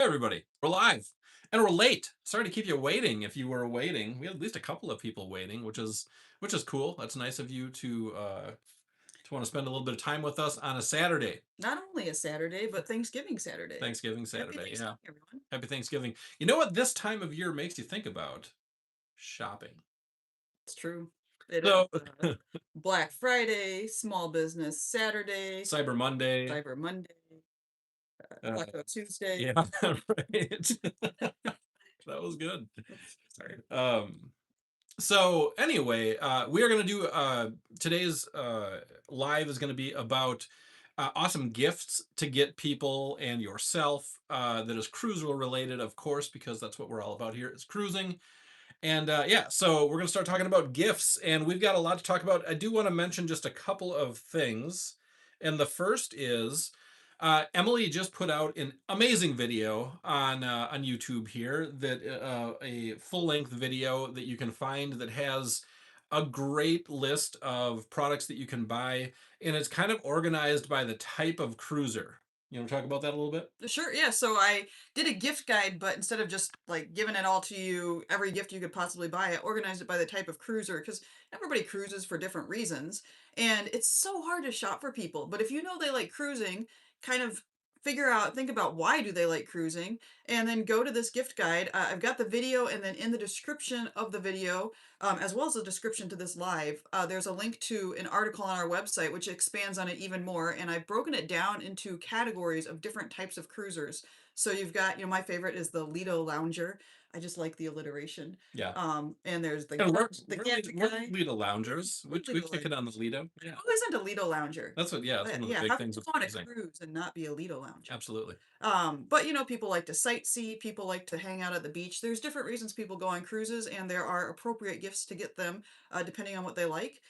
Hey everybody, we're live and we're late. Sorry to keep you waiting. If you were waiting, we had at least a couple of people waiting, which is cool. That's nice of you to want to spend a little bit of time with us on a Saturday, Not only a Saturday, but Thanksgiving Saturday. Thanksgiving Happy Saturday. Yeah, Thanksgiving, everyone. happy Thanksgiving. You know what this time of year makes you think about? Shopping. It's true. It is So Black Friday, Small Business Saturday, Cyber Monday. Cyber Monday, Uh, Taco Tuesday. yeah, right. That was good. Sorry. So anyway, we are going to do today's live is going to be about awesome gifts to get people and yourself that is cruiser related, of course, because that's what we're all about here is cruising. And yeah, so we're going to start talking about gifts, and we've got a lot to talk about. I do want to mention just a couple of things, and the first is Emily just put out an amazing video on YouTube here that a full length video that you can find that has a great list of products that you can buy, and it's kind of organized by the type of cruiser. You want to talk about that a little bit? Sure, yeah. So I did a gift guide, but instead of just like giving it all to you, every gift you could possibly buy, I organized it by the type of cruiser because everybody cruises for different reasons. And it's so hard to shop for people. But if you know they like cruising, kind of think about why do they like cruising, and then go to this gift guide. I've got the video, and then in the description of the video, as well as the description to this live, there's a link to an article on our website which expands on it even more. And I've broken it down into categories of different types of cruisers. So you've got, my favorite is the Lido Lounger. I just like the alliteration. Yeah. And there's the And the gadget we're guy. Lido loungers. We're We Lido kick it on the Loungers. Lido. Yeah. Who isn't a Lido Lounger? That's what, yeah, that's one of the Yeah, big how can things you of go on a cruising. cruise and not be a Lido Lounger? Absolutely. But people like to sightsee, people like to hang out at the beach. There's different reasons people go on cruises, and there are appropriate gifts to get them, depending on what they like.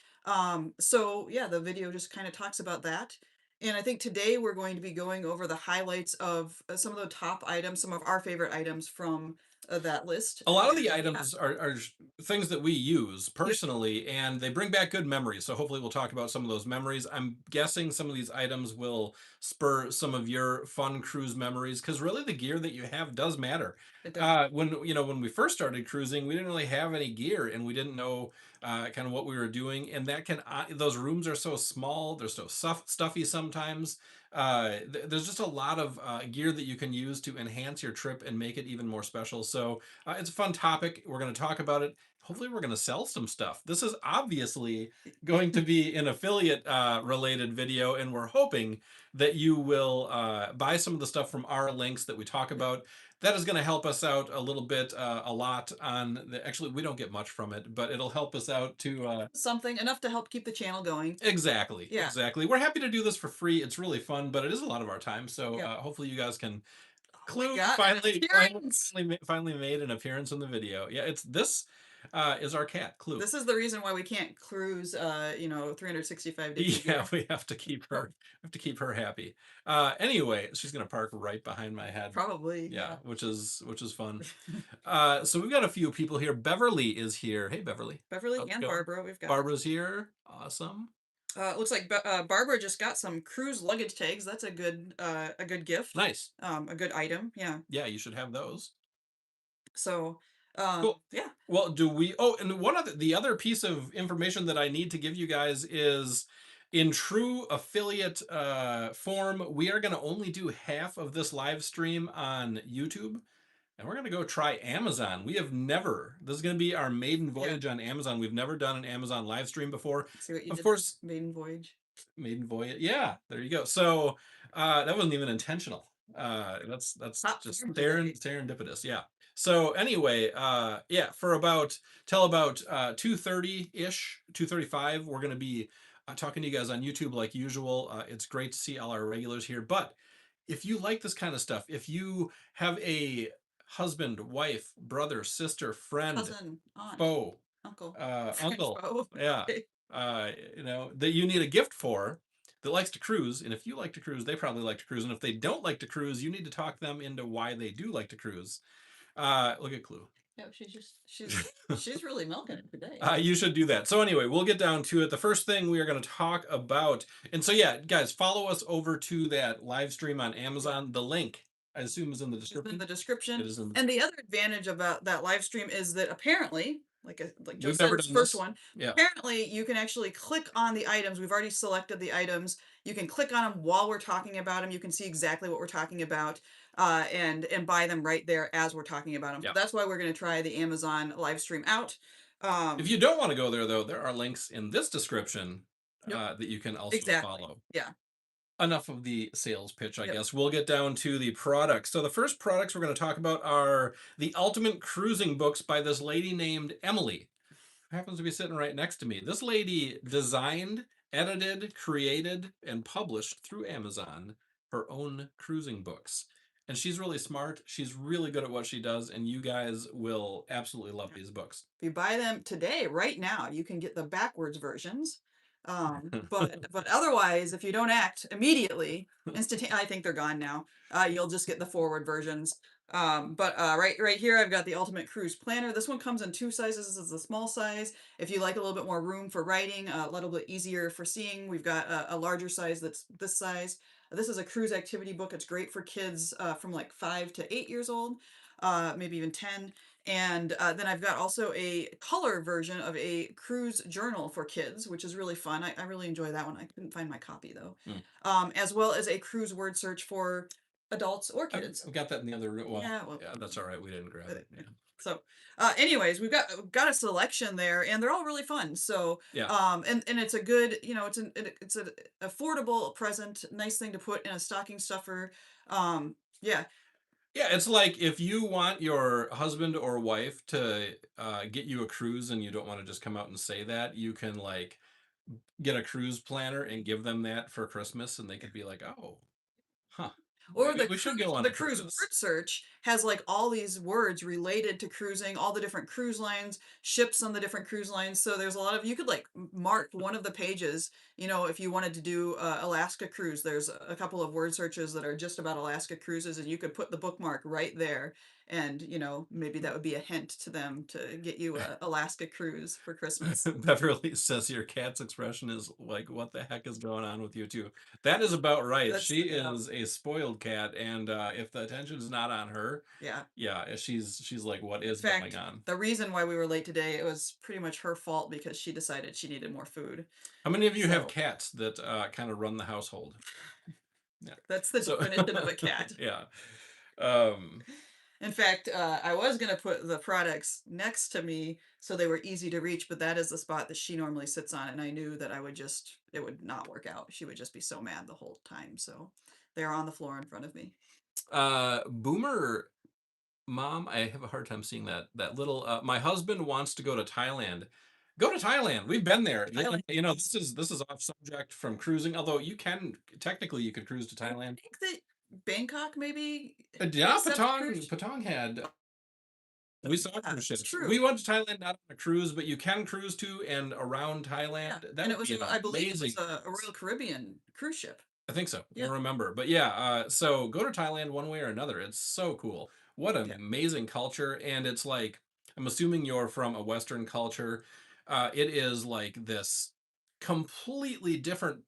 So yeah, the video just kind of talks about that. And I think today we're going to be going over the highlights of some of the top items, some of our favorite items from that list. A lot of the And yeah, items are things that we use yep, personally, and they bring back good memories. So hopefully, we'll talk about some of those memories. I'm guessing some of these items will spur some of your fun cruise memories because really, the gear that you have does matter. it does. When we first started cruising, we didn't really have any gear, and we didn't know kind of what we were doing. And that can those rooms are so small, they're so stuffy sometimes. There's just a lot of gear that you can use to enhance your trip and make it even more special. So it's a fun topic. We're going to talk about it. Hopefully, we're going to sell some stuff. This is obviously going to be an affiliate related video, and we're hoping that you will buy some of the stuff from our links that we talk about. That is going to help us out a little bit, a lot on the. Actually, we don't get much from it, but it'll help us out to. Something enough to help keep the channel going. Exactly, Yeah. exactly. We're happy to do this for free. It's really fun, but it is a lot of our time. So Yep. hopefully, you guys can. Oh my Clue God, an appearance! finally made an appearance in the video. Yeah, it's this is our cat Clue. This is the reason why we can't cruise, 365 days a Yeah, year. we have to keep her happy. Anyway, she's gonna park right behind my head. Probably, Yeah, yeah. which is fun. So we've got a few people here. Beverly is here. Hey Beverly, Beverly how's it and going? Barbara, we've got. Barbara's here. Awesome. Looks like Barbara just got some cruise luggage tags. That's a good gift, Nice. a good item. Yeah. Yeah, you should have those. So, Cool. yeah. Well, do we? Oh, and one of the other piece of information that I need to give you guys is in true affiliate form, we are going to only do half of this live stream on YouTube, and we're going to go try Amazon. We have never, this is going to be our maiden Yeah. voyage on Amazon. We've never done an Amazon live stream before. See what you Of did there? course, Maiden voyage. maiden voyage. Yeah, there you go. So that wasn't even intentional. That's Top just form today. serendipitous. Yeah. So anyway, yeah, for about till about 2:30-ish, 2:35, we're gonna be talking to you guys on YouTube like usual. It's great to see all our regulars here. But if you like this kind of stuff, if you have a husband, wife, brother, sister, friend, Cousin, aunt, foe, uncle, French uncle, bow. yeah, Okay. that you need a gift for that likes to cruise. And if you like to cruise, they probably like to cruise. And if they don't like to cruise, you need to talk them into why they do like to cruise. Look at Clue. Yeah, she's really milking it today. You should do that. So anyway, we'll get down to it. The first thing we are going to talk about, and so yeah, guys, follow us over to that live stream on Yeah. Amazon. The link I assume is in the is in description. the description. It is in the And the other advantage about that live stream is that apparently, like Joe We've said, never it's the done first this. one. Yeah. Apparently, you can actually click on the items. We've already selected the items. You can click on them while we're talking about them. You can see exactly what we're talking about, and buy them right there as we're talking about them. So Yeah. that's why we're going to try the Amazon live stream out. If Um, you don't want to go there, though, there are links in this description yep, that you can also exactly. follow. Yeah, Enough of the sales pitch, I yep. guess. We'll get down to the products. So the first products we're going to talk about are the Ultimate Cruising books by this lady named Emily, who happens to be sitting right next to me. This lady designed, edited, created, and published through Amazon her own cruising books. And she's really smart. She's really good at what she does, and you guys will absolutely love these books. If you buy them today, right now, you can get the backwards versions. But otherwise, if you don't act immediately, I think they're gone now. You'll just get the forward versions. Right here, I've got the Ultimate Cruise Planner. This one comes in two sizes. This is the small size. If you like a little bit more room for writing, a little bit easier for seeing, we've got a larger size that's this size. This is a cruise activity book. It's great for kids from like 5 to 8 years old, maybe even 10. And then I've got also a color version of a cruise journal for kids, which is really fun. I really enjoy that one. I couldn't find my copy though. Mm. As well as a cruise word search for adults or I've, kids. I've got that in the other room. Well, Yeah, well, yeah, that's all right. We didn't grab it. yeah. Yeah. So, anyways, we've got a selection there, and they're all really fun. So, Yeah. and it's a good, it's an affordable present, nice thing to put in a stocking stuffer. Yeah, Yeah, it's like if you want your husband or wife to get you a cruise and you don't want to just come out and say that, you can like get a cruise planner and give them that for Christmas, and they could be like, "Oh, huh, or maybe we should go on the a cruise cruise." word search has like all these words related to cruising, all the different cruise lines, ships on the different cruise lines. So there's a lot of, you could like mark one of the pages, if you wanted to do Alaska cruise, there's a couple of word searches that are just about Alaska cruises, and you could put the bookmark right there. And maybe that would be a hint to them to get you a Alaska cruise for Christmas. Beverly says your cat's expression is like, "What the heck is going on with you two?" That is about right. That's She yeah, is a spoiled cat, and if the attention is not on her, yeah. yeah, she's like, "What In is going fact, on?" the reason why we were late today, it was pretty much her fault because she decided she needed more food. How many of you have So cats that kind of run the household? Yeah. that's the So definition of a cat. yeah. Um, In fact, I was going to put the products next to me so they were easy to reach, but that is the spot that she normally sits on. And I knew that it would not work out. She would just be so mad the whole time. So they're on the floor in front of me. Boomer mom, I have a hard time seeing that little. My husband wants to go to Thailand. Go to Thailand. We've been there. Thailand. This is off subject from cruising. Although you can technically you could cruise to I Thailand. think that Bangkok maybe Yeah, accepts cruise. Patong had. We saw Yeah, cruise it's ships. We true. went to Thailand not on a cruise, but you can cruise to and around Yeah. Thailand. That And it would was, be an I believe it was amazing. a Royal Caribbean cruise ship. I think so. I Yeah. don't remember. But yeah, so go to Thailand one way or another. It's so cool. What an Yeah. amazing culture. And it's like, I'm assuming you're from a Western culture. It is like this completely different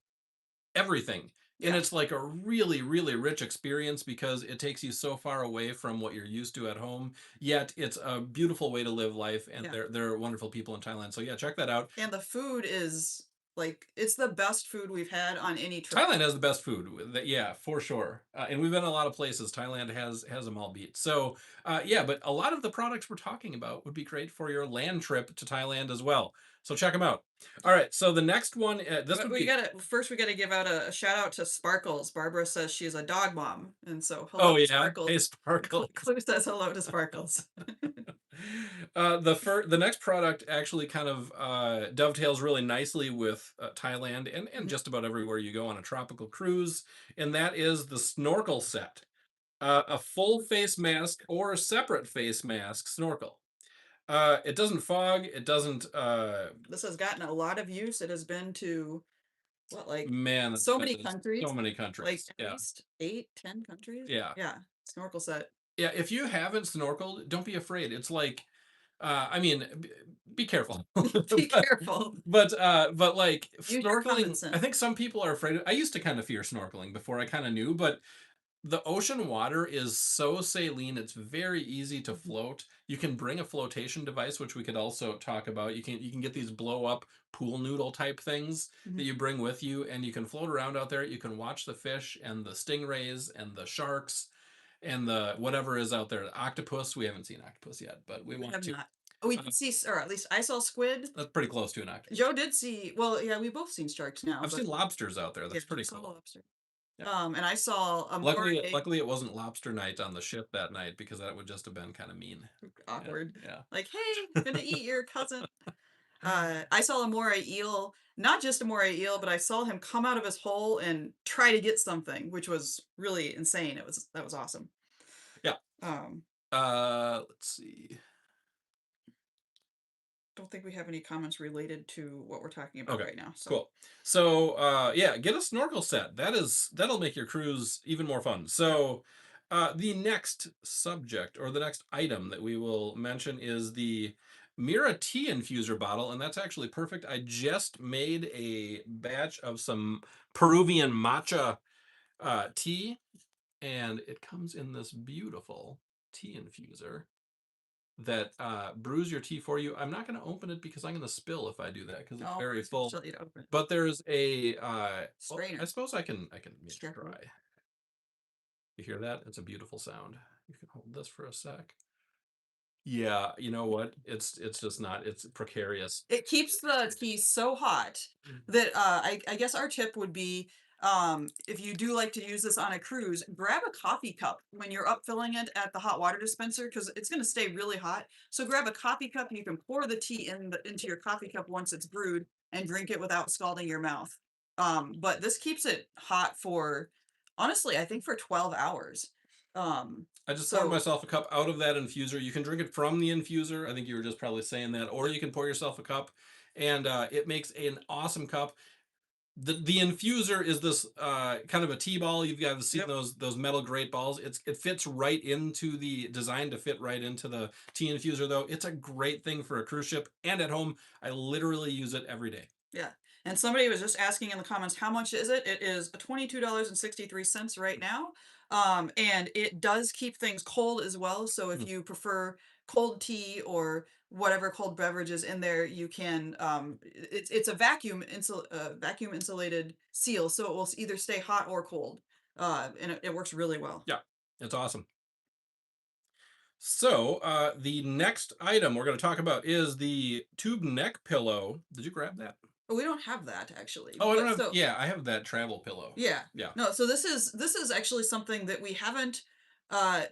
everything. And Yeah. it's like a really, really rich experience because it takes you so far away from what you're used to at home. Yet it's a beautiful way to live life, and Yeah. they're wonderful people in Thailand. So yeah, check that out. And the food is like, it's the best food we've had on any trip. Thailand has the best food. Yeah, for sure. And we've been in a lot of places. Thailand has them all beat. So yeah, but a lot of the products we're talking about would be great for your land trip to Thailand as well. So check them out. All right. So the next one, this But would be. we gotta give out a shout out to Sparkles. Barbara says she's a dog mom, and so hello Oh yeah, Sparkles. hey Sparkle. Clue says hello to Sparkles. The next product actually kind of dovetails really nicely with Thailand and Mhm. just about everywhere you go on a tropical cruise, and that is the snorkel set. A full face mask or a separate face mask snorkel. It doesn't fog. It doesn't. This has gotten a lot of use. It has been to what, like Man, that's so been many to so countries, many like countries. at Yeah, least 8, 10 countries. yeah, Yeah, snorkel set. yeah. If you haven't snorkeled, don't be afraid. It's like, I mean, be careful. Be but, careful. but like Use your common snorkeling, I sense. think some people are afraid of. I used to kind of fear snorkeling before I kind of knew, but The ocean water is so saline, it's very easy to Mhm, float. You can bring a flotation device, which we could also talk about. You can get these blow up pool noodle type things that mhm. you bring with you, and you can float around out there. You can watch the fish and the stingrays and the sharks and the whatever is out there. Octopus. We haven't seen octopus yet, but we We want have to. not. We Uh, did see, or at least I saw squid. that's pretty close to an octopus. Joe did see, well, yeah, we've both seen sharks now, I've but seen lobsters out there. yeah, That's Joe pretty saw cool. lobster. Yeah. And I saw a Luckily, moray. luckily it wasn't lobster night on the ship that night because that would just have been kind of mean. Yeah, Awkward. yeah. Like, "Hey, gonna eat your cousin." I saw a moray eel, not just a moray eel, but I saw him come out of his hole and try to get something, which was really insane. That was awesome. Yeah. Um, Let's see. don't think we have any comments related to what we're talking about Okay, right now. So, cool. So, yeah, get a snorkel set. That'll make your cruise even more fun. So, the next subject or the next item that we will mention is the Mira tea infuser bottle, and that's actually perfect. I just made a batch of some Peruvian matcha tea, and it comes in this beautiful tea infuser that brews your tea for you. I'm not going to open it because I'm going to spill if I do that because it's oh, very it's gonna full. shut you to open it. But there's a well, I Strainer. suppose I can maybe Strap. try. You hear that? It's a beautiful sound. You can hold this for a sec. Yeah, you know what? It's just not. It's precarious. It keeps the tea so hot that I guess our tip would be, if you do like to use this on a cruise, grab a coffee cup when you're up filling it at the hot water dispenser because it's going to stay really hot. So grab a coffee cup and you can pour the tea into your coffee cup once it's brewed and drink it without scalding your mouth. But this keeps it hot for, honestly, I think for 12 hours. I just poured So myself a cup out of that infuser. You can drink it from the infuser. I think you were just probably saying that, or you can pour yourself a cup, and it makes an awesome cup. The infuser is this kind of a T-ball. You've got seen yep, those metal grate balls. It fits right into the design to fit right into the tea infuser though. It's a great thing for a cruise ship and at home. I literally use it every day. yeah. And somebody was just asking in the comments, how much is it? It is $22.63 right now. And it does keep things cold as well. So if Mm. you prefer cold tea or whatever cold beverages in there, you can, it's a vacuum insulated seal. So it will either stay hot or cold. And it works really well. Yeah, it's awesome. So the next item we're going to talk about is the tube neck pillow. Did you grab that? But we don't have that actually. Oh, I don't But have. so Yeah, I have that travel pillow. yeah. Yeah. No, so this is actually something that we haven't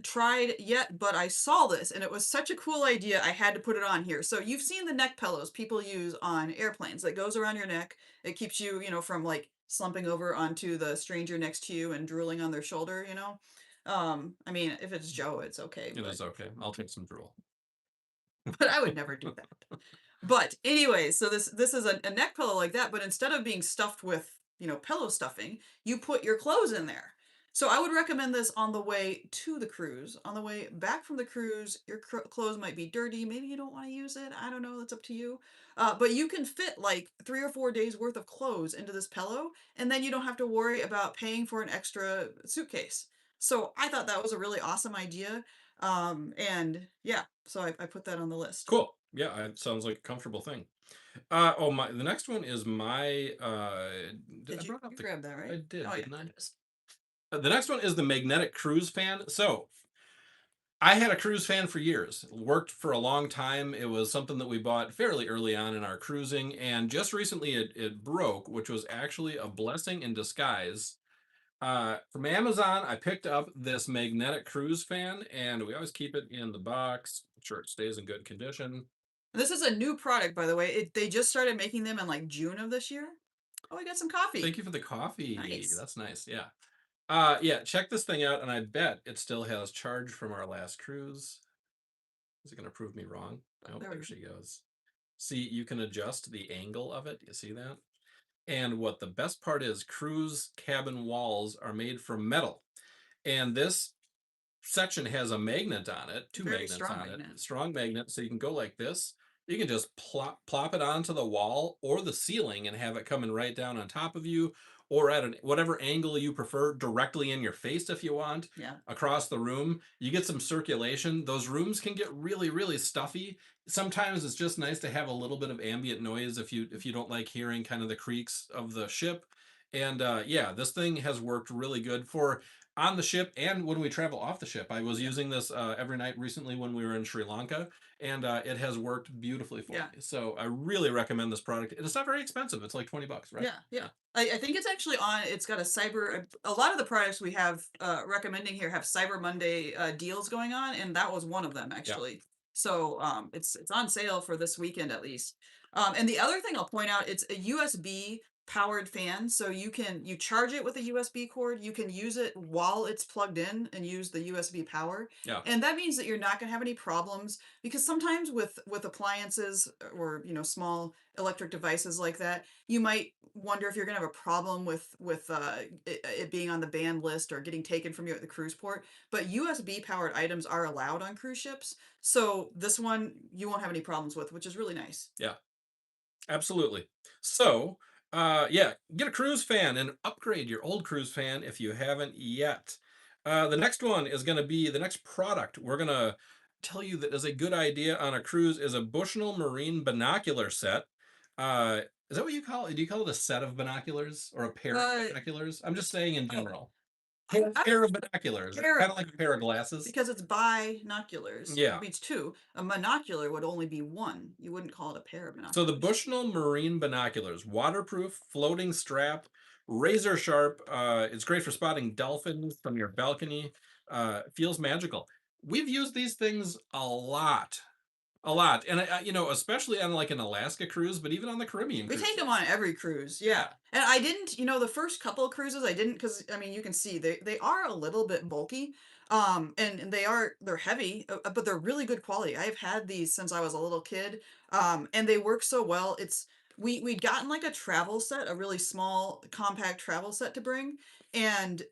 tried yet, but I saw this and it was such a cool idea. I had to put it on here. So you've seen the neck pillows people use on airplanes that goes around your neck. It keeps you, from like slumping over onto the stranger next to you and drooling on their shoulder. I mean, if it's Joe, it's okay, It but is okay. I'll take some drool. but I would never do that. But anyways, so this is a neck pillow like that, but instead of being stuffed with, pillow stuffing, you put your clothes in there. So I would recommend this on the way to the cruise. On the way back from the cruise, your clothes might be dirty. Maybe you don't want to use it. I don't know. That's up to you. But you can fit like 3 or 4 days worth of clothes into this pillow, and then you don't have to worry about paying for an extra suitcase. So I thought that was a really awesome idea. And yeah, so I put that on the list. Cool. Yeah, it sounds like a comfortable thing. Oh my, the next one is my I Did you brought up you the grabbed that, I right? did, Oh, yeah, didn't I? there it is. The next one is the magnetic cruise fan. So I had a cruise fan for years. Worked for a long time. It was something that we bought fairly early on in our cruising, and just recently it broke, which was actually a blessing in disguise. From Amazon, I picked up this magnetic cruise fan, and we always keep it in the box. Sure, it stays in good condition. This is a new product, by the way. They just started making them in, like, June of this year. Oh, I got some coffee. Thank you for the coffee. Nice. That's nice. Yeah. Yeah, check this thing out, and I bet it still has charge from our last cruise. Is it going to prove me wrong? Oh, Oh, there we there go. she goes. See, you can adjust the angle of it. You see that? And what the best part is, cruise cabin walls are made from metal. And this section has a magnet on it, two Very magnets strong on it, magnet. strong magnet. So you can go like this. You can just plop it onto the wall or the ceiling and have it coming right down on top of you. or at whatever angle you prefer, directly in your face if you want, Yeah. across the room. You get some circulation. Those rooms can get really, really stuffy. Sometimes it's just nice to have a little bit of ambient noise if you don't like hearing kind of the creaks of the ship. And yeah, this thing has worked really good for on the ship and when we travel off the ship. I was Yeah. using this every night recently when we were in Sri Lanka, and it has worked beautifully for Yeah. me. So I really recommend this product. And it's not very expensive. It's like 20 bucks, right? Yeah, yeah. Yeah. I think it's actually on. It's got a cyber. A lot of the products we have recommending here have Cyber Monday deals going on, and that was one of them Yeah. actually. So it's on sale for this weekend at least. And the other thing I'll point out, it's a USB powered fan, so you charge it with a USB cord. You can use it while it's plugged in and use the USB power, Yeah. and that means that you're not going to have any problems because sometimes with appliances or small electric devices like that, you might wonder if you're gonna have a problem with it being on the banned list or getting taken from you at the cruise port. But USB powered items are allowed on cruise ships, so this one you won't have any problems with, which is really nice. Yeah. Absolutely. So, yeah, get a cruise fan and upgrade your old cruise fan if you haven't yet. The next one is going to be the next product we're going to tell you that is a good idea on a cruise is a Bushnell Marine binocular set. Is that what you call it? Do you call it a set of binoculars or a pair of Uh, binoculars? I'm just saying in oh, general. I Pair of binoculars, pair kind of like a pair of glasses. because it's binoculars. It Yeah. means two. A monocular would only be one. You wouldn't call it a pair of So the binoculars. Bushnell Marine binoculars, waterproof, floating strap, razor sharp. It's great for spotting dolphins from your balcony. Feels magical. We've used these things a lot, and especially on like an Alaska cruise, but even on the Caribbean We take them cruises. on every cruise, yeah. Yeah, And I didn't, the first couple of cruises I didn't because I mean you can see they are a little bit bulky, and they're heavy, but they're really good quality. I've had these since I was a little kid, and they work so well. We'd gotten like a travel set, a really small compact travel set to bring, and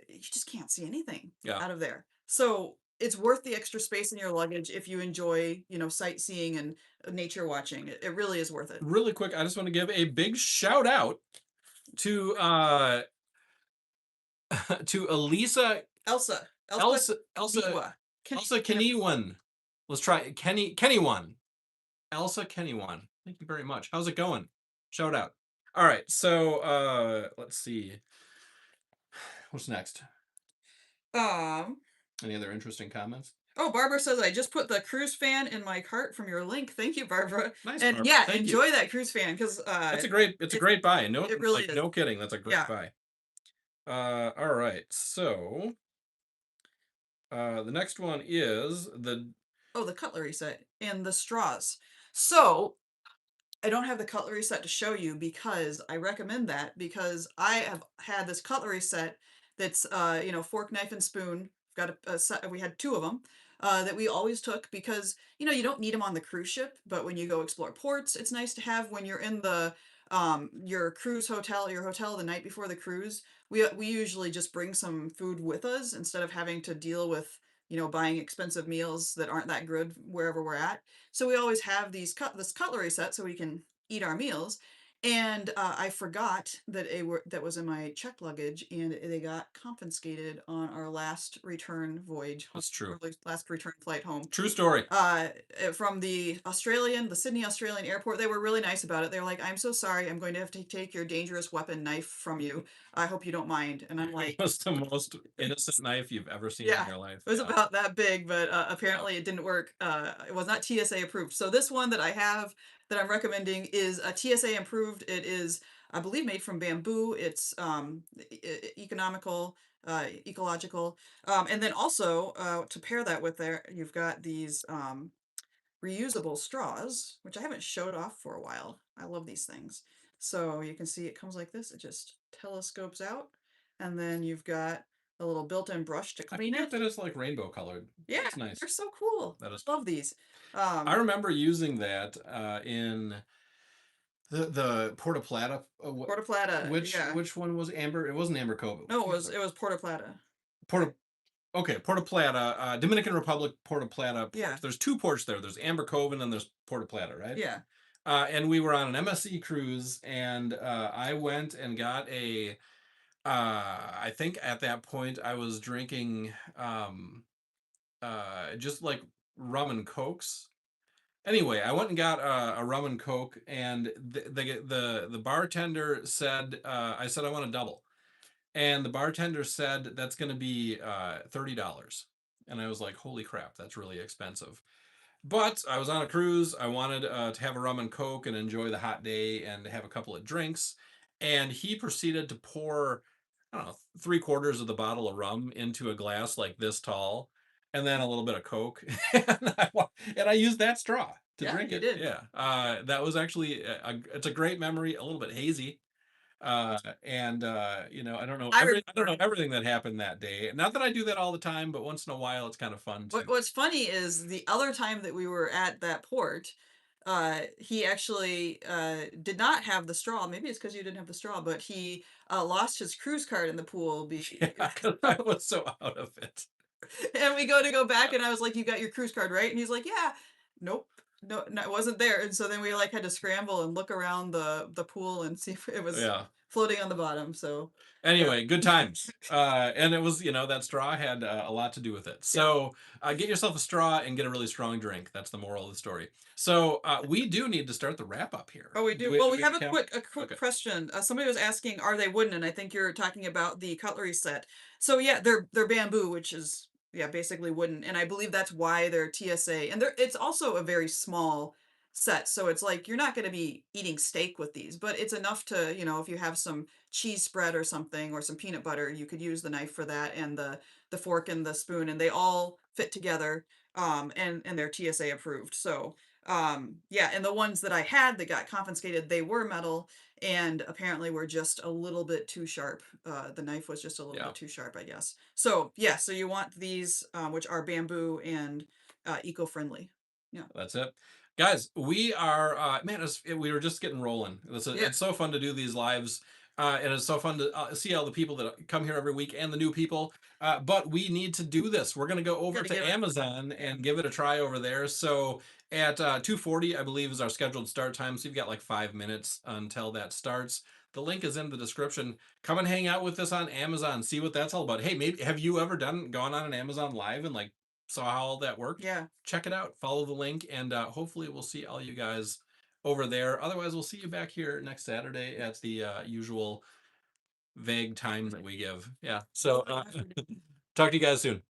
you just can't see anything yeah. out of there. So it's worth the extra space in your luggage if you enjoy, sightseeing and nature watching. It really is worth it. Really quick, I just want to give a big shout out to to Elisa Elsa Elsa Elsa Niwa. Can Elsa can Kennywan. Let's try it. Kennywan. Elsa Kennywan. Thank you very much. How's it going? Shout out. All right, so let's see. What's next? um Any other interesting comments? oh, Barbara says I just put the cruise fan in my cart from your link. Thank you, Barbara. Nice, And Barbara. yeah, Thank you. enjoy that cruise fan because It's a it great buy. No, it really like is. no kidding. That's a great Yeah. buy. All right. So, the next one is the Oh, the cutlery set and the straws. So I don't have the cutlery set to show you because I recommend that because I have had this cutlery set that's fork, knife, and spoon. Got a set. We had two of them that we always took because you don't need them on the cruise ship, but when you go explore ports, it's nice to have when you're in the your cruise hotel, your hotel the night before the cruise. We usually just bring some food with us instead of having to deal with buying expensive meals that aren't that good wherever we're at. So we always have this cutlery set so we can eat our meals. And I forgot that that was in my checked luggage, and they got confiscated on our last return voyage home, that's true. or last return flight home. True story. From the Sydney Australian airport. They were really nice about it. They were like, "I'm so sorry. I'm going to have to take your dangerous weapon knife from you. I hope you don't mind." And I'm It like, was the most innocent knife you've ever seen in yeah, your life. it was Yeah. about that big, but Yeah. apparently it didn't work. It was not TSA approved. So this one that I have that I'm recommending is a TSA approved. It is, I believe, made from bamboo. It's economical, ecological, and then also to pair that with there, you've got these reusable straws, which I haven't showed off for a while. I love these things. So you can see it comes like this. It just telescopes out, and then you've got a little built-in brush to I clean forget it. that it's like rainbow colored. Yeah, That's nice. they're so cool. That is. I love these. I Um, remember using that in the Porta Plata. Porta Plata, yeah. Which one was Amber? It wasn't Amber Cove. No, it was Porta Plata. Porta. Okay, Porta Plata, Dominican Republic, Porta Plata Yeah, port. There's two ports there. There's Amber Cove and then there's Porta Plata, right? yeah. And we were on an MSC cruise, and I went and got I think at that point I was drinking just like rum and cokes. Anyway, I went and got a rum and coke, and the bartender said, I said I want a double, and the bartender said that's going to be $30, and I was like, holy crap, that's really expensive. But I was on a cruise. I wanted to have a rum and coke and enjoy the hot day and have a couple of drinks. And he proceeded to pour, I don't know, three-quarters of the bottle of rum into a glass like this tall, and then a little bit of coke. And I used that straw to Yeah, drink you it. did. Yeah, that was actually it's a great memory. A little bit hazy, and I don't know I I don't know remember. everything that happened that day. Not that I do that all the time, but once in a while, it's kind of fun to. What's funny is the other time that we were at that port, he actually, did not have the straw. Maybe it's because you didn't have the straw, but he, lost his cruise card in the pool Yeah, because I was so out of it. and we go back, and I was like, "You got your cruise card, right?" And he's like, "Yeah." "Nope. No, it wasn't there." And so then we, like, had to scramble and look around the pool and see if it was Yeah. floating on the bottom, so, yeah. Anyway, good times. And it was, that straw had a lot to do with it. Yeah. So get yourself a straw and get a really strong drink. That's the moral of the story. So we do need to start the wrap up here. Oh, we Do do. we, Well, do we we have have a count? a quick Okay. question. Somebody was asking, are they wooden? And I think you're talking about the cutlery set. So yeah, they're bamboo, which is yeah basically wooden, and I believe that's why they're TSA. And it's also a very small set, so it's like you're not going to be eating steak with these, but it's enough to if you have some cheese spread or something or some peanut butter, you could use the knife for that and the fork and the spoon, and they all fit together. And they're TSA approved. So yeah, and the ones that I had that got confiscated, they were metal and apparently were just a little bit too sharp. The knife was just a little Yeah. bit too sharp, I guess. So yeah, so you want these, which are bamboo and eco-friendly. Yeah. That's it. Guys, we are man, we were just getting rolling. Yeah. It's so fun to do these lives. And it's so fun to see all the people that come here every week and the new people. But we need to do this. We're going to go over Got to to give it. Amazon Yeah. and give it a try over there. So at 2:40, I believe, is our scheduled start time. So you've got like 5 minutes until that starts. The link is in the description. Come and hang out with us on Amazon. See what that's all about. Hey, maybe have you ever gone on an Amazon live and like saw how all that worked? Yeah. Check it out, follow the link, and hopefully we'll see all you guys over there. Otherwise, we'll see you back here next Saturday at the usual vague time that we give. Yeah. So talk to you guys soon.